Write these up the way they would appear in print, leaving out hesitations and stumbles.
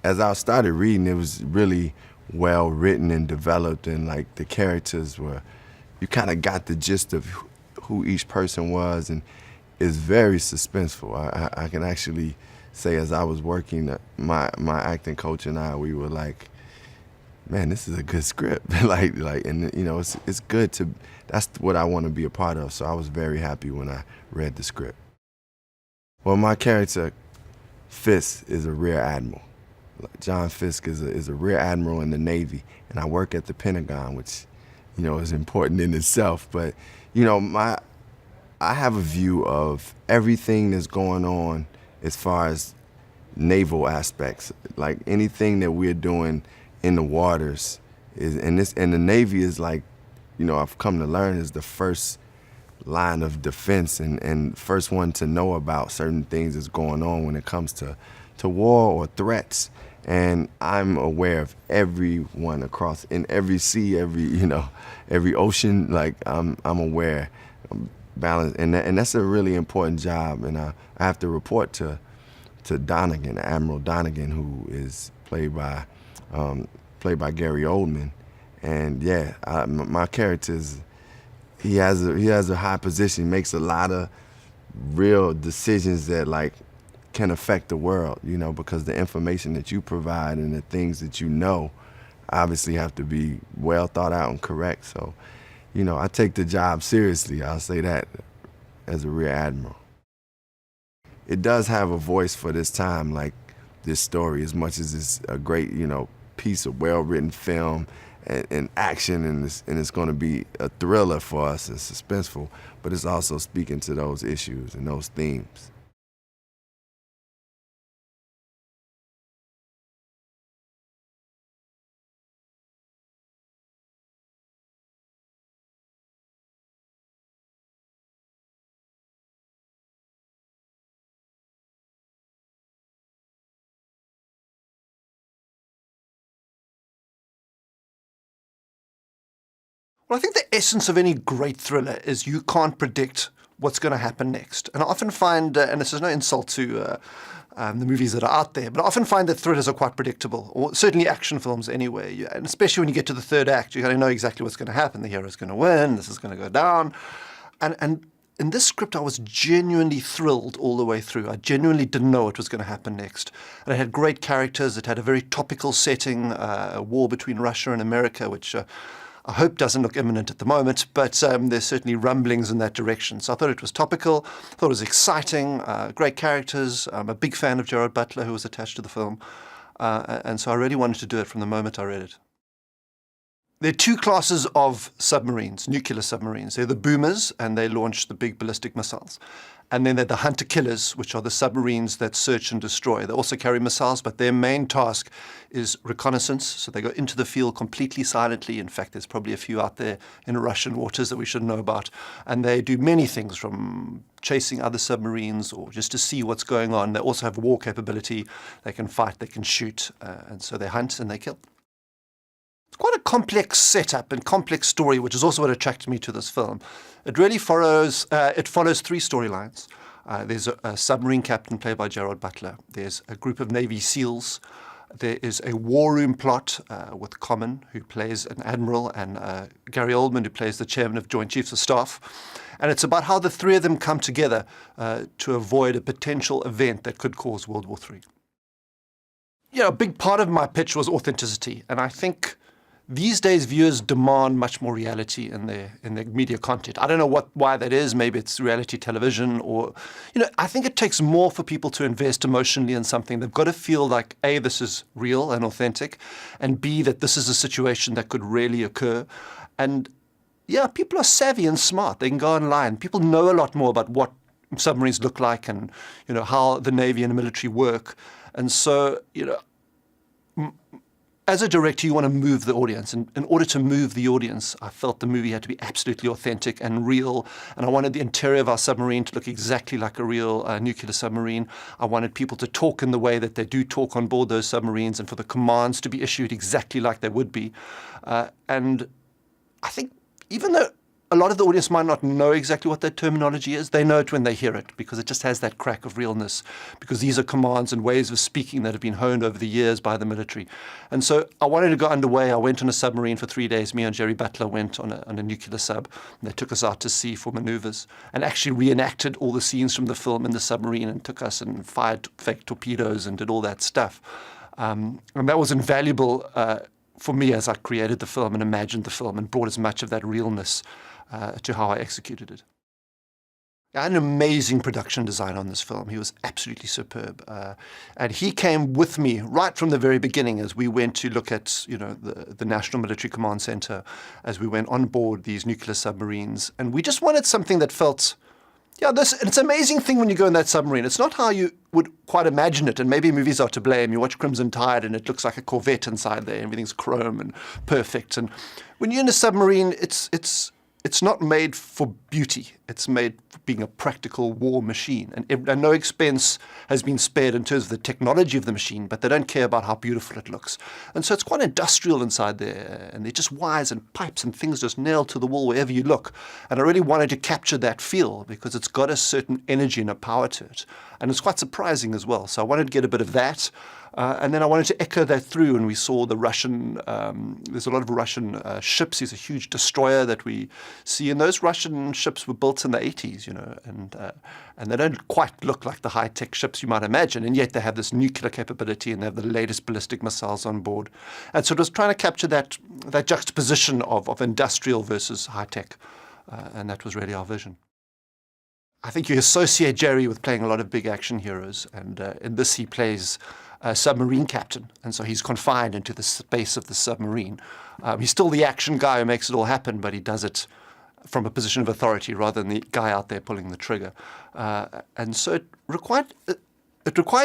as I started reading, it was really well written and developed, and like the characters were, you kind of got the gist of who each person was, and it's very suspenseful. I can actually say, as I was working, my acting coach and I, we were like, man, this is a good script. and you know, it's good to, that's what I want to be a part of. So I was very happy when I read the script. Well, my character, Fisk, is a rear admiral. John Fisk is a rear admiral in the Navy, and I work at the Pentagon, which, you know, is important in itself. But, you know, I have a view of everything that's going on as far as naval aspects. Like anything that we're doing in the waters and the Navy is, like, you know, I've come to learn, is the first line of defense and first one to know about certain things that's going on when it comes to war or threats. And I'm aware of everyone across, in every sea, every ocean. Like I'm aware, balance, and that's a really important job. And I have to report to Donnegan, Admiral Donnegan, who is played by Gary Oldman. And yeah, my character he has a high position, makes a lot of real decisions that like can affect the world, you know, because the information that you provide and the things that you know obviously have to be well thought out and correct. So, you know, I take the job seriously, I'll say that, as a rear admiral. It does have a voice for this time, like this story, as much as it's a great, you know, piece of well-written film and action, and it's going to be a thriller for us and suspenseful, but it's also speaking to those issues and those themes. Well, I think the essence of any great thriller is you can't predict what's going to happen next. And I often find, and this is no insult to the movies that are out there, but I often find that thrillers are quite predictable, or certainly action films anyway. And especially when you get to the third act, you got to know exactly what's going to happen. The hero's going to win, this is going to go down. And in this script, I was genuinely thrilled all the way through. I genuinely didn't know what was going to happen next. And it had great characters. It had a very topical setting, a war between Russia and America, which I hope doesn't look imminent at the moment, but there's certainly rumblings in that direction. So I thought it was topical, I thought it was exciting, great characters. I'm a big fan of Gerard Butler, who was attached to the film. And so I really wanted to do it from the moment I read it. There are two classes of submarines, nuclear submarines. They're the boomers, and they launch the big ballistic missiles. And then they're the hunter-killers, which are the submarines that search and destroy. They also carry missiles, but their main task is reconnaissance. So they go into the field completely silently. In fact, there's probably a few out there in Russian waters that we should know about. And they do many things, from chasing other submarines or just to see what's going on. They also have war capability. They can fight, they can shoot. And so they hunt and they kill. It's quite a complex setup and complex story, which is also what attracted me to this film. It really follows three storylines. There's a submarine captain played by Gerard Butler. There's a group of Navy SEALs. There is a war room plot with Common, who plays an admiral, and Gary Oldman, who plays the chairman of Joint Chiefs of Staff. And it's about how the three of them come together to avoid a potential event that could cause World War III. You know, a big part of my pitch was authenticity, and I think these days, viewers demand much more reality in their media content. I don't know why that is. Maybe it's reality television, or, you know, I think it takes more for people to invest emotionally in something. They've got to feel like, A, this is real and authentic, and B, that this is a situation that could really occur. And yeah, people are savvy and smart. They can go online. People know a lot more about what submarines look like and, you know, how the Navy and the military work. And so, you know, as a director, you want to move the audience. And in order to move the audience, I felt the movie had to be absolutely authentic and real. And I wanted the interior of our submarine to look exactly like a real nuclear submarine. I wanted people to talk in the way that they do talk on board those submarines, and for the commands to be issued exactly like they would be. And I think even though a lot of the audience might not know exactly what that terminology is. They know it when they hear it because it just has that crack of realness, because these are commands and ways of speaking that have been honed over the years by the military. And so I wanted to go underway. I went on a submarine for 3 days. Me and Jerry Butler went on a nuclear sub. And they took us out to sea for maneuvers and actually reenacted all the scenes from the film in the submarine and took us and fired fake torpedoes and did all that stuff. And that was invaluable for me as I created the film and imagined the film and brought as much of that realness to how I executed it. I had an amazing production design on this film. He was absolutely superb. And he came with me right from the very beginning as we went to look at, the National Military Command Center, as we went on board these nuclear submarines. And we just wanted something that felt, it's an amazing thing when you go in that submarine. It's not how you would quite imagine it, and maybe movies are to blame. You watch Crimson Tide and it looks like a Corvette inside there. Everything's chrome and perfect. And when you're in a submarine, it's not made for beauty. It's made for being a practical war machine. And no expense has been spared in terms of the technology of the machine, but they don't care about how beautiful it looks. And so it's quite industrial inside there. And they're just wires and pipes and things just nailed to the wall wherever you look. And I really wanted to capture that feel because it's got a certain energy and a power to it. And it's quite surprising as well. So I wanted to get a bit of that. And then I wanted to echo that through, and we saw the Russian, there's a lot of Russian ships. There's a huge destroyer that we see, and those Russian ships were built in the 80s, and they don't quite look like the high-tech ships you might imagine, and yet they have this nuclear capability, and they have the latest ballistic missiles on board. And so it was trying to capture that juxtaposition of industrial versus high-tech, and that was really our vision. I think you associate Jerry with playing a lot of big action heroes, and in this he plays a submarine captain, and so he's confined into the space of the submarine. He's still the action guy who makes it all happen, but he does it from a position of authority rather than the guy out there pulling the trigger. And so it required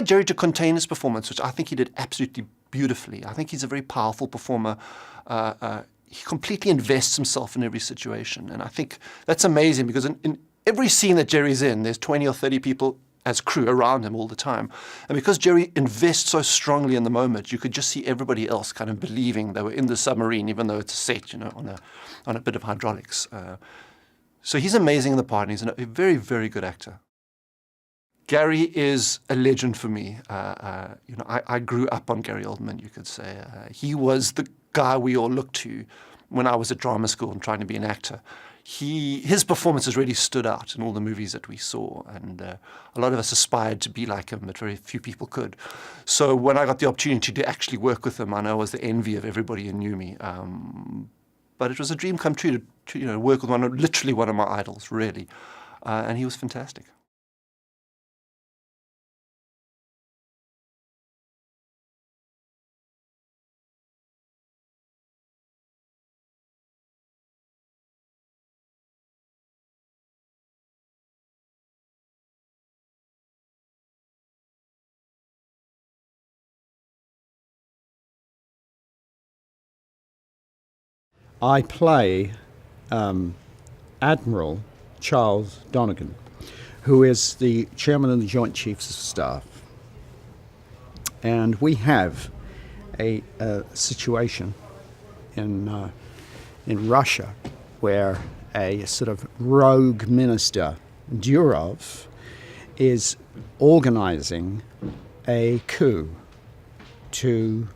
Jerry to contain his performance, which I think he did absolutely beautifully. I think he's a very powerful performer. He completely invests himself in every situation, and I think that's amazing because in every scene that Jerry's in, there's 20 or 30 people as crew around him all the time. And because Jerry invests so strongly in the moment, you could just see everybody else kind of believing they were in the submarine, even though it's a set, on a bit of hydraulics. So he's amazing in the part, and he's a very, very good actor. Gary is a legend for me. I grew up on Gary Oldman, you could say. He was the guy we all looked to when I was at drama school and trying to be an actor. His performances really stood out in all the movies that we saw, and a lot of us aspired to be like him, but very few people could. So when I got the opportunity to actually work with him, I know I was the envy of everybody who knew me. But it was a dream come true to work with literally one of my idols, really, and he was fantastic. I play Admiral Charles Donnegan, who is the chairman of the Joint Chiefs of Staff. And we have a situation in Russia where a sort of rogue minister, Durov, is organizing a coup to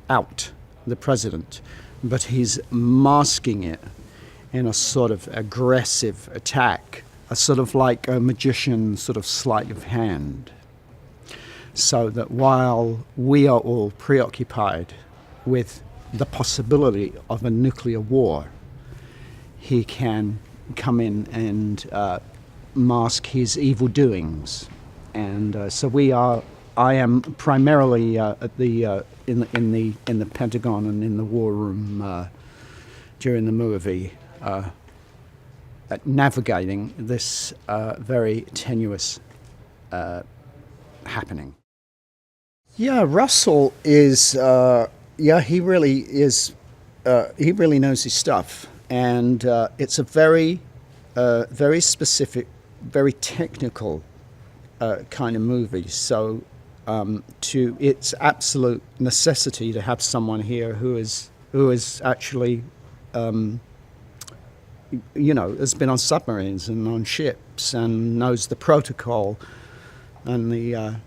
oust the president. But he's masking it in a sort of aggressive attack, a sort of like a magician's sort of sleight of hand. So that while we are all preoccupied with the possibility of a nuclear war, he can come in and mask his evil doings. And so I am primarily at the in the Pentagon and in the war room during the movie, at navigating this very tenuous happening. Yeah, Russell is. He really is. He really knows his stuff, and it's a very specific, very technical kind of movie. So it's absolute necessity to have someone here who is actually has been on submarines and on ships and knows the protocol, and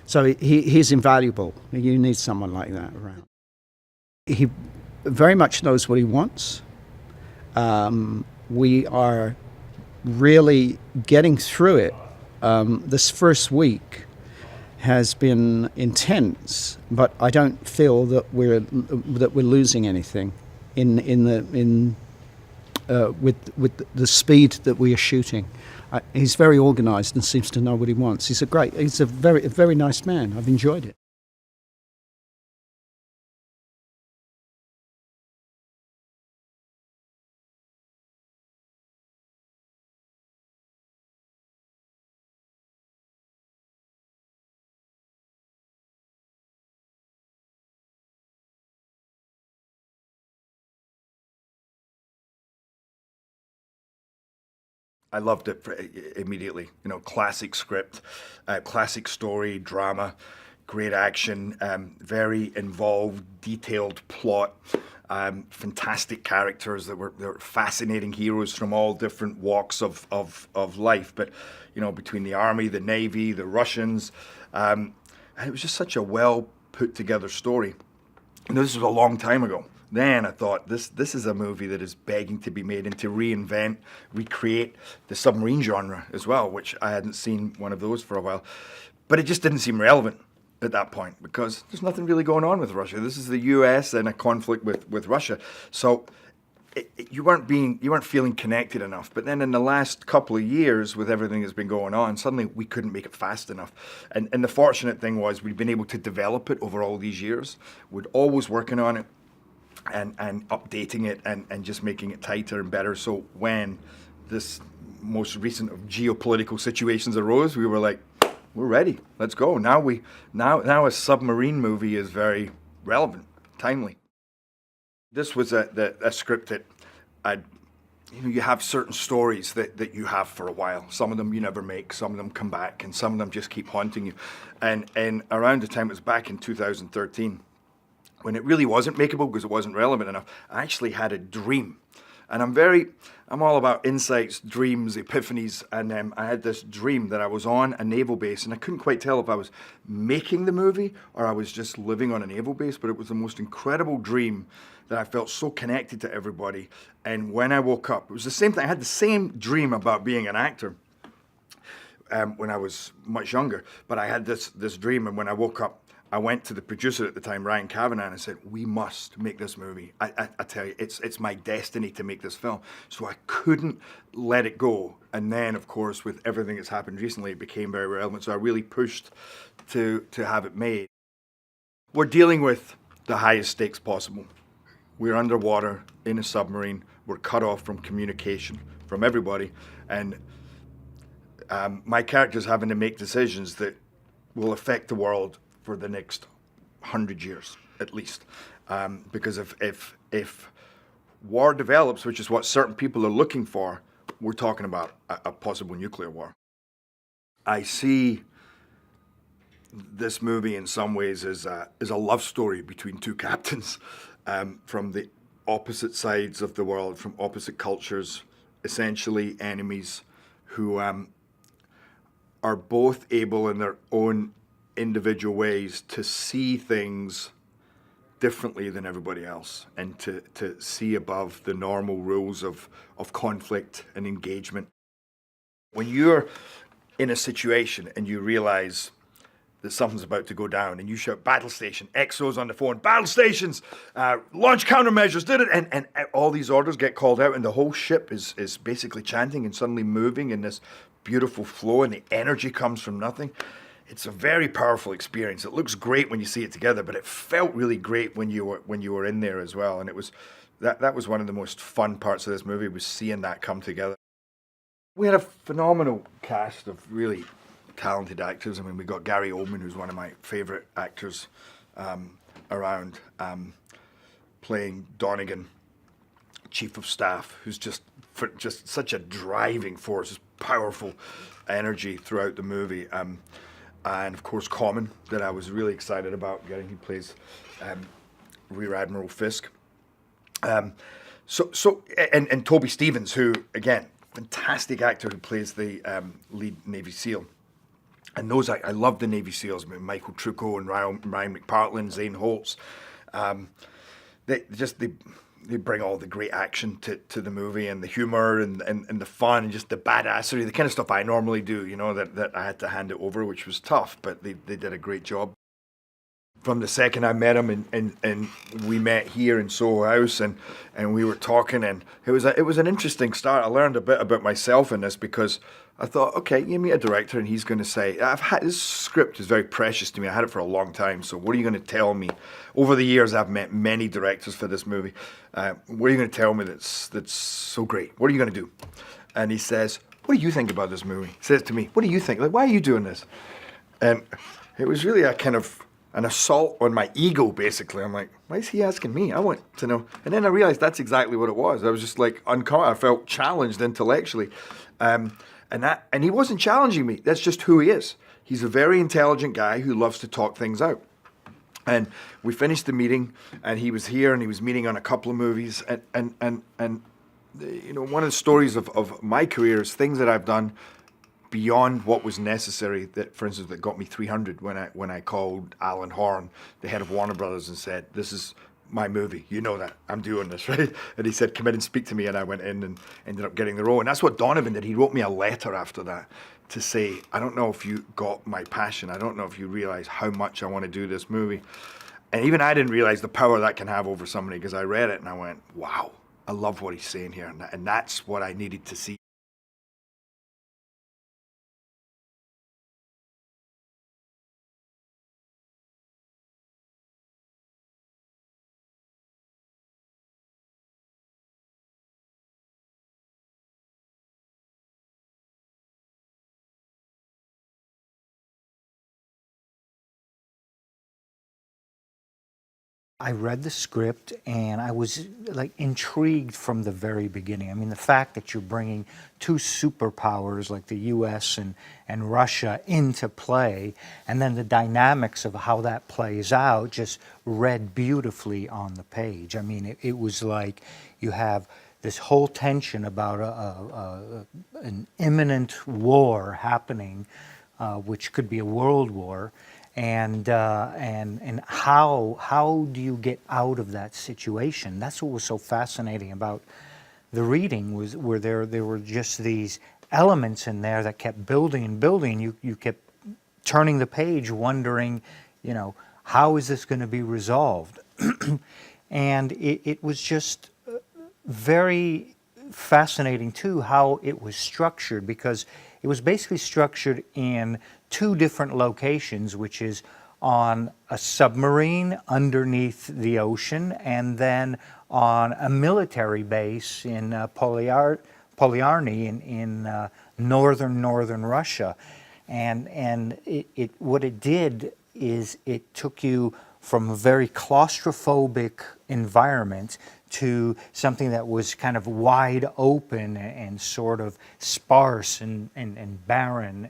so he's invaluable. You need someone like that around. He very much knows what he wants. We are really getting through it. This first week has been intense, but I don't feel that we're losing anything with the speed that we are shooting. He's very organised and seems to know what he wants. He's a very nice man. I've enjoyed it. I loved it immediately. Classic script, classic story, drama, great action, very involved, detailed plot, fantastic characters that were fascinating heroes from all different walks of life. But between the Army, the Navy, the Russians, and it was just such a well put together story. This was a long time ago. Then I thought, this is a movie that is begging to be made and to reinvent, recreate the submarine genre as well, which I hadn't seen one of those for a while. But it just didn't seem relevant at that point because there's nothing really going on with Russia. This is the US and a conflict with Russia. So you weren't feeling connected enough. But then in the last couple of years, with everything that's been going on, suddenly we couldn't make it fast enough. And the fortunate thing was we'd been able to develop it over all these years. We'd always working on it. And updating it and just making it tighter and better. So when this most recent of geopolitical situations arose, we were like, we're ready. Let's go. Now a submarine movie is very relevant, timely. This was a script that you have certain stories that you have for a while. Some of them you never make, some of them come back, and some of them just keep haunting you. And around the time, it was back in 2013, when it really wasn't makeable because it wasn't relevant enough, I actually had a dream. And I'm all about insights, dreams, epiphanies, and I had this dream that I was on a naval base, and I couldn't quite tell if I was making the movie or I was just living on a naval base, but it was the most incredible dream that I felt so connected to everybody. And when I woke up, it was the same thing. I had the same dream about being an actor when I was much younger, but I had this dream, and when I woke up, I went to the producer at the time, Ryan Cavanagh, and I said, we must make this movie. I tell you, it's my destiny to make this film. So I couldn't let it go. And then, of course, with everything that's happened recently, it became very relevant. So I really pushed to have it made. We're dealing with the highest stakes possible. We're underwater in a submarine. We're cut off from communication from everybody. And my character's having to make decisions that will affect the world for the next 100 years, at least. Because if war develops, which is what certain people are looking for, we're talking about a possible nuclear war. I see this movie in some ways as a love story between two captains from the opposite sides of the world, from opposite cultures, essentially enemies, who are both able in their own individual ways to see things differently than everybody else and to see above the normal rules of conflict and engagement. When you're in a situation and you realize that something's about to go down and you shout, battle station, XO's on the phone, battle stations, launch countermeasures, did it, and all these orders get called out and the whole ship is basically chanting and suddenly moving in this beautiful flow and the energy comes from nothing. It's a very powerful experience. It looks great when you see it together, but it felt really great when you were in there as well. And it was that was one of the most fun parts of this movie, was seeing that come together. We had a phenomenal cast of really talented actors. I mean, we got Gary Oldman, who's one of my favorite actors around, playing Donnegan, Chief of Staff, who's just such a driving force, just powerful energy throughout the movie. And of course, Common, that I was really excited about getting. He plays Rear Admiral Fisk. And Toby Stevens, who again, fantastic actor who plays the lead Navy SEAL. And those, I love the Navy SEALs. I mean, Michael Trucco and Ryan McPartlin, Zane Holtz. They bring all the great action to the movie, and the humor and the fun and just the badassery, the kind of stuff I normally do, you know, that I had to hand it over, which was tough, but they did a great job. From the second I met him, and we met here in Soho House, and we were talking, and it was an interesting start. I learned a bit about myself in this, because I thought, okay, you meet a director and he's going to say, this script is very precious to me. I had it for a long time, so what are you going to tell me? Over the years, I've met many directors for this movie. What are you going to tell me that's so great? What are you going to do? And he says, what do you think about this movie? He says to me, what do you think? Like, why are you doing this? And it was really a kind of an assault on my ego, basically. I'm like, why is he asking me? I want to know. And then I realized that's exactly what it was. I was just like I felt challenged intellectually. And he wasn't challenging me. That's just who he is. He's a very intelligent guy who loves to talk things out. And we finished the meeting, and he was here, and he was meeting on a couple of movies. And you know, one of the stories of my career is things that I've done beyond what was necessary. That, for instance, that got me 300 when I called Alan Horn, the head of Warner Brothers, and said, "This is my movie. You know that. I'm doing this," right? And he said, "Come in and speak to me." And I went in and ended up getting the role. And that's what Donovan did. He wrote me a letter after that to say, "I don't know if you got my passion. I don't know if you realize how much I want to do this movie." And even I didn't realize the power that can have over somebody, because I read it and I went, wow, I love what he's saying here. And that's what I needed to see. I read the script and I was like intrigued from the very beginning. I mean, the fact that you're bringing two superpowers like the US and Russia into play, and then the dynamics of how that plays out just read beautifully on the page. I mean, it was like you have this whole tension about an imminent war happening, which could be a world war. And how do you get out of that situation? That's what was so fascinating about the reading, was where there were just these elements in there that kept building and building. You kept turning the page, wondering, you know, how is this going to be resolved? And it was just very fascinating too how it was structured, because it was basically structured in two different locations, which is on a submarine underneath the ocean, and then on a military base in Polyarny in northern Russia. And what it did is it took you from a very claustrophobic environment to something that was kind of wide open and sort of sparse and barren.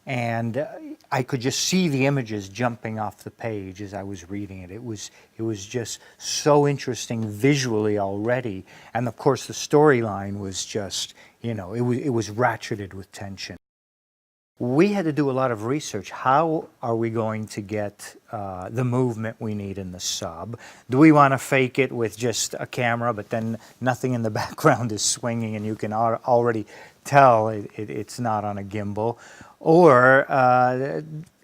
And I could just see the images jumping off the page as I was reading it. It was just so interesting visually already. And of course the storyline was just, you know, it was ratcheted with tension. We had to do a lot of research. How are we going to get the movement we need in the sub? Do we want to fake it with just a camera, but then nothing in the background is swinging and you can already tell it's not on a gimbal? Or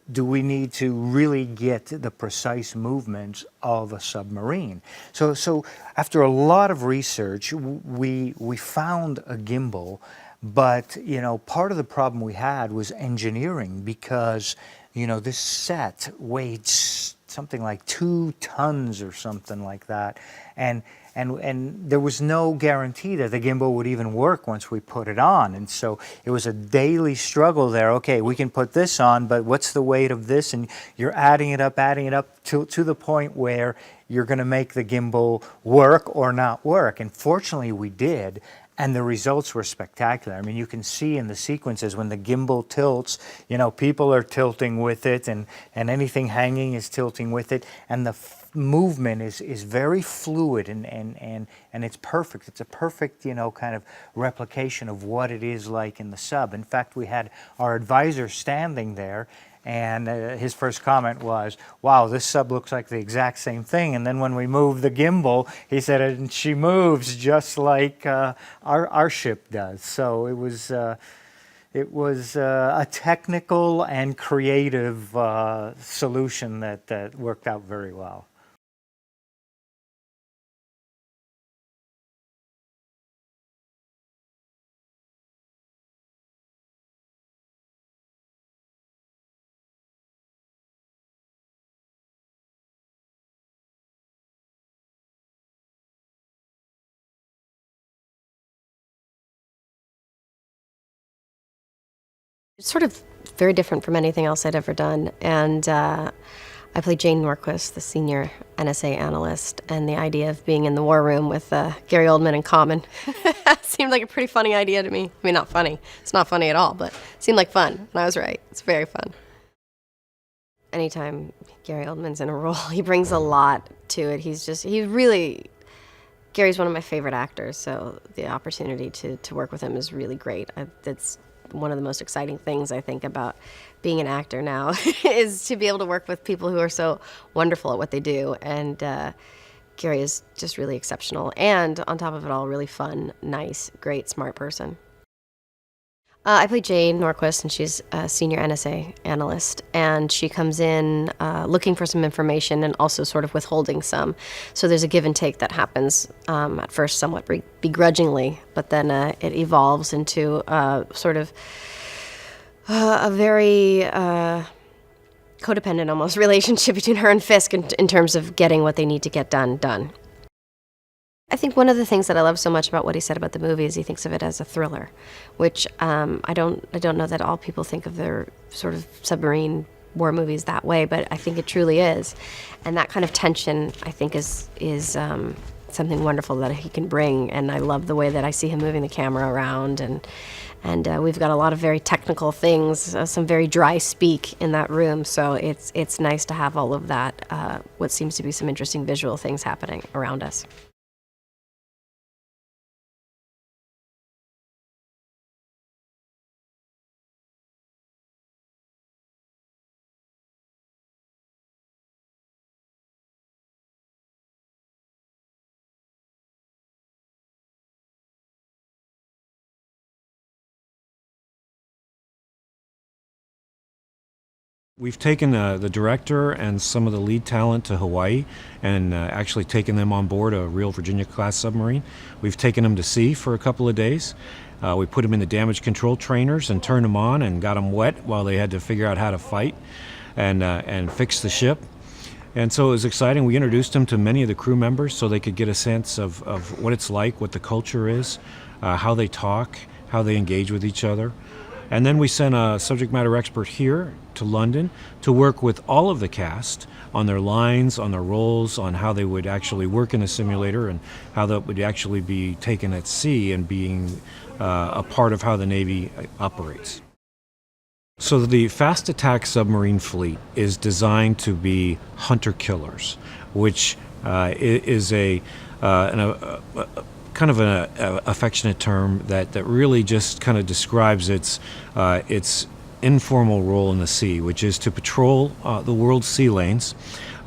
do we need to really get the precise movements of a submarine? So after a lot of research, we found a gimbal. But, you know, part of the problem we had was engineering, because, you know, this set weighed something like 2 tons or something like that. And there was no guarantee that the gimbal would even work once we put it on. And so it was a daily struggle there. Okay, we can put this on, but what's the weight of this? And you're adding it up to the point where you're going to make the gimbal work or not work. And fortunately we did. And the results were spectacular. I mean, you can see in the sequences when the gimbal tilts, you know, people are tilting with it, and anything hanging is tilting with it. And movement is very fluid and it's perfect. It's a perfect, kind of replication of what it is like in the sub. In fact, we had our advisor standing there, and his first comment was, "Wow, this sub looks like the exact same thing." And then when we moved the gimbal, he said, "And she moves just like our ship does." So it was a technical and creative solution that worked out very well. It's sort of very different from anything else I'd ever done. And I played Jayne Norquist, the senior NSA analyst, and the idea of being in the war room with Gary Oldman and Common seemed like a pretty funny idea to me. I mean, not funny. It's not funny at all, but it seemed like fun, and I was right. It's very fun. Anytime Gary Oldman's in a role, he brings a lot to it. Gary's one of my favorite actors, so the opportunity to work with him is really great. That's one of the most exciting things I think about being an actor now is to be able to work with people who are so wonderful at what they do. And Gary is just really exceptional. And on top of it all, really fun, nice, great, smart person. I play Jayne Norquist, and she's a senior NSA analyst, and she comes in looking for some information and also sort of withholding some. So there's a give and take that happens at first somewhat begrudgingly, but then it evolves into sort of a very codependent almost relationship between her and Fisk in terms of getting what they need to get done. I think one of the things that I love so much about what he said about the movie is he thinks of it as a thriller, which I don't know that all people think of their sort of submarine war movies that way, but I think it truly is. And that kind of tension, I think, is something wonderful that he can bring. And I love the way that I see him moving the camera around, and we've got a lot of very technical things, some very dry speak in that room. So it's nice to have all of that, what seems to be some interesting visual things happening around us. We've taken the director and some of the lead talent to Hawaii and actually taken them on board a real Virginia-class submarine. We've taken them to sea for a couple of days. We put them in the damage control trainers and turned them on and got them wet while they had to figure out how to fight and fix the ship. And so it was exciting. We introduced them to many of the crew members so they could get a sense of what it's like, what the culture is, how they talk, how they engage with each other. And then we sent a subject matter expert here to London to work with all of the cast on their lines, on their roles, on how they would actually work in a simulator and how that would actually be taken at sea and being a part of how the Navy operates. So the fast attack submarine fleet is designed to be hunter-killers, which is a kind of an affectionate term that really just kind of describes its informal role in the sea, which is to patrol the world's sea lanes,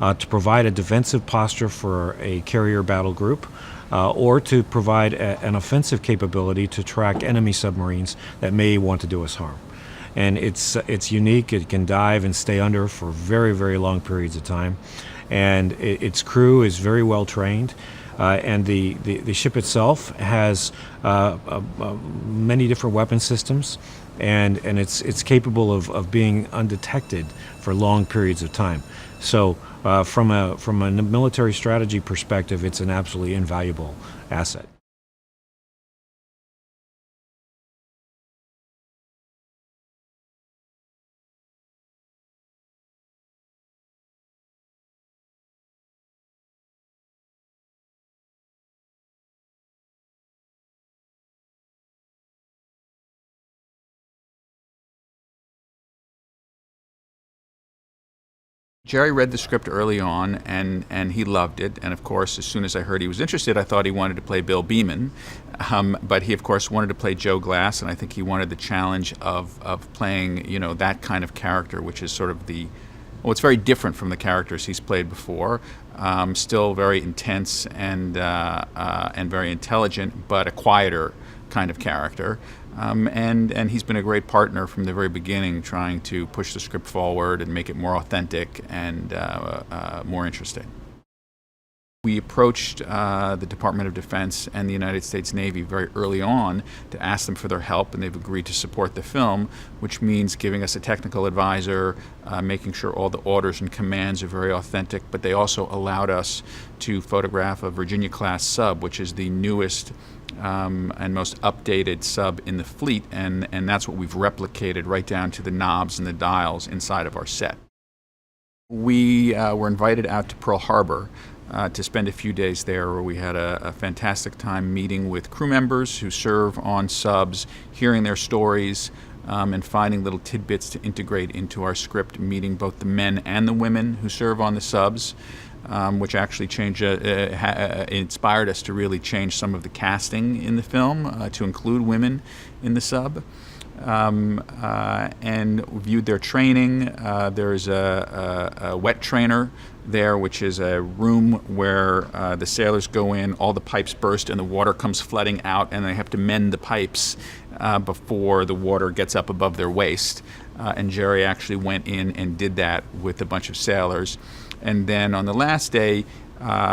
to provide a defensive posture for a carrier battle group, or to provide an offensive capability to track enemy submarines that may want to do us harm. And it's unique. It can dive and stay under for very, very long periods of time. And its crew is very well trained. And the ship itself has many different weapon systems, and it's capable of being undetected for long periods of time. So from a military strategy perspective, it's an absolutely invaluable asset. Jerry read the script early on, and he loved it. And of course, as soon as I heard he was interested, I thought he wanted to play Bill Beaman. But he, of course, wanted to play Joe Glass, and I think he wanted the challenge of playing, that kind of character, which is sort of it's very different from the characters he's played before. Still very intense and very intelligent, but a quieter kind of character. And he's been a great partner from the very beginning, trying to push the script forward and make it more authentic and more interesting. We approached the Department of Defense and the United States Navy very early on to ask them for their help, and they've agreed to support the film, which means giving us a technical advisor, making sure all the orders and commands are very authentic, but they also allowed us to photograph a Virginia-class sub, which is the newest and most updated sub in the fleet, and that's what we've replicated right down to the knobs and the dials inside of our set. We were invited out to Pearl Harbor to spend a few days there, where we had a fantastic time meeting with crew members who serve on subs, hearing their stories, and finding little tidbits to integrate into our script, meeting both the men and the women who serve on the subs. Which actually inspired us to really change some of the casting in the film to include women in the sub, and viewed their training. There's a wet trainer there, which is a room where the sailors go in, all the pipes burst, and the water comes flooding out, and they have to mend the pipes before the water gets up above their waist. And Jerry actually went in and did that with a bunch of sailors. And then on the last day,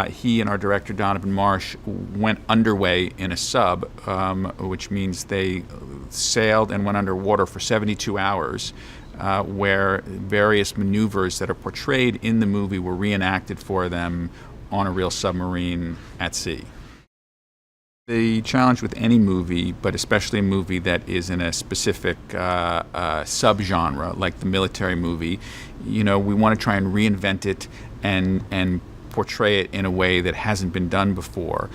he and our director, Donovan Marsh, went underway in a sub, which means they sailed and went underwater for 72 hours, where various maneuvers that are portrayed in the movie were reenacted for them on a real submarine at sea. The challenge with any movie, but especially a movie that is in a specific subgenre, like the military movie, we want to try and reinvent it and portray it in a way that hasn't been done before.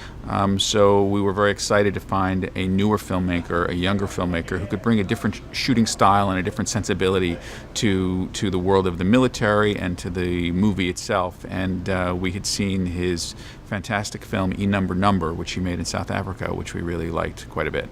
So we were very excited to find a newer filmmaker, a younger filmmaker, who could bring a different shooting style and a different sensibility to the world of the military and to the movie itself. And we had seen his fantastic film E Number, which he made in South Africa, which we really liked quite a bit.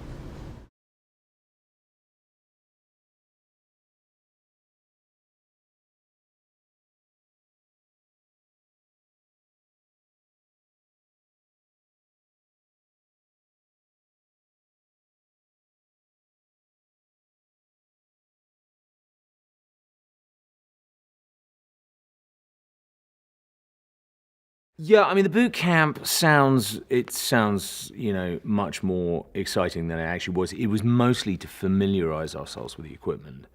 Yeah, I mean, the boot camp sounds much more exciting than it actually was. It was mostly to familiarize ourselves with the equipment.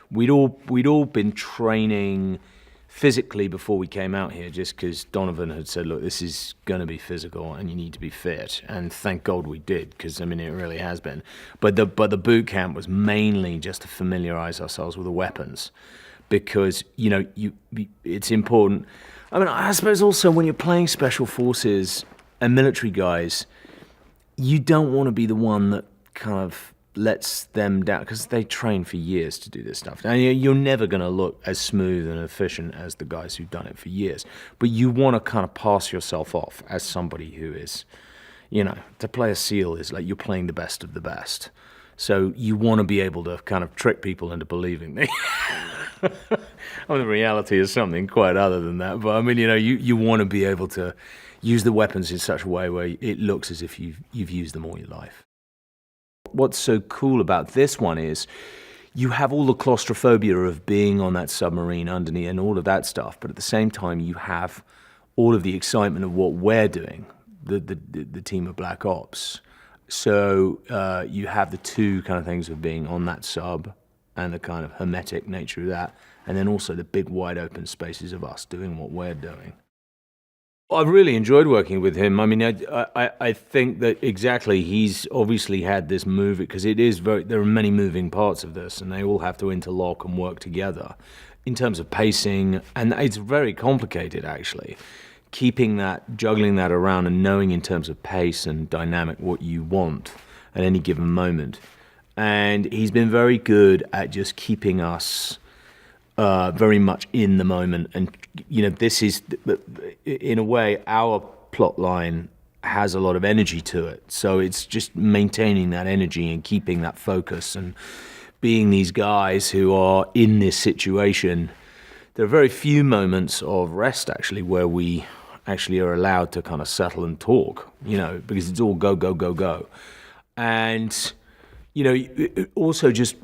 We'd all been training physically before we came out here, just because Donovan had said, look, this is going to be physical and you need to be fit. And thank God we did, because, it really has been. But the boot camp was mainly just to familiarize ourselves with the weapons, because, it's important. I suppose also when you're playing special forces and military guys, you don't want to be the one that kind of lets them down, because they train for years to do this stuff. Now, you're never going to look as smooth and efficient as the guys who've done it for years, but you want to kind of pass yourself off as somebody who is, to play a SEAL is like you're playing the best of the best. So you want to be able to kind of trick people into believing me. The reality is something quite other than that. But you want to be able to use the weapons in such a way where it looks as if you've used them all your life. What's so cool about this one is you have all the claustrophobia of being on that submarine underneath and all of that stuff, but at the same time you have all of the excitement of what we're doing, the team of Black Ops. So you have the two kind of things of being on that sub and the kind of hermetic nature of that, and then also the big wide open spaces of us doing what we're doing. I've really enjoyed working with him. I think that exactly he's obviously had this movie, because there are many moving parts of this, and they all have to interlock and work together in terms of pacing, and it's very complicated actually. Juggling that around and knowing in terms of pace and dynamic what you want at any given moment. And he's been very good at just keeping us very much in the moment. And, this is, in a way, our plot line has a lot of energy to it. So it's just maintaining that energy and keeping that focus and being these guys who are in this situation. There are very few moments of rest, actually, where we actually are allowed to kind of settle and talk, because it's all go, go, go, go. And, also just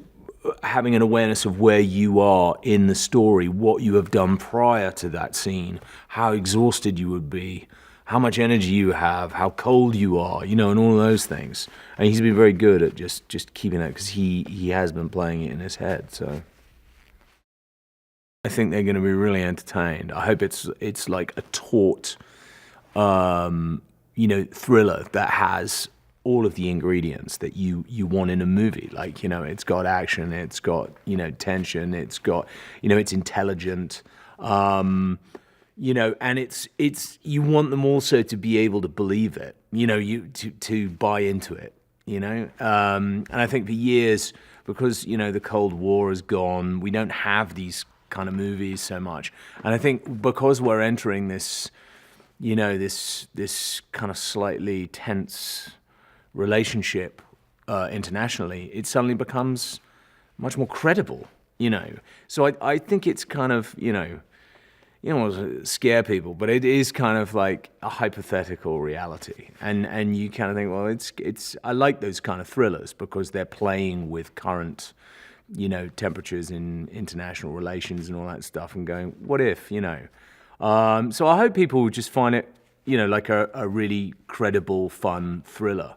having an awareness of where you are in the story, what you have done prior to that scene, how exhausted you would be, how much energy you have, how cold you are, and all those things. And he's been very good at just keeping that, because he has been playing it in his head. So I think they're going to be really entertained. I hope it's like a taut, thriller that has all of the ingredients that you want in a movie. Like, it's got action, it's got, tension, it's got, it's intelligent, and it's you want them also to be able to believe it, to buy into it, and I think for years, because, the Cold War is gone, we don't have these kind of movies so much. And I think because we're entering this, this kind of slightly tense relationship internationally, it suddenly becomes much more credible, So I think it's kind of, scare people, but it is kind of like a hypothetical reality. And you kind of think, well, it's I like those kind of thrillers because they're playing with current, temperatures in international relations and all that stuff, and going, what if, So I hope people will just find it, like a really credible, fun thriller.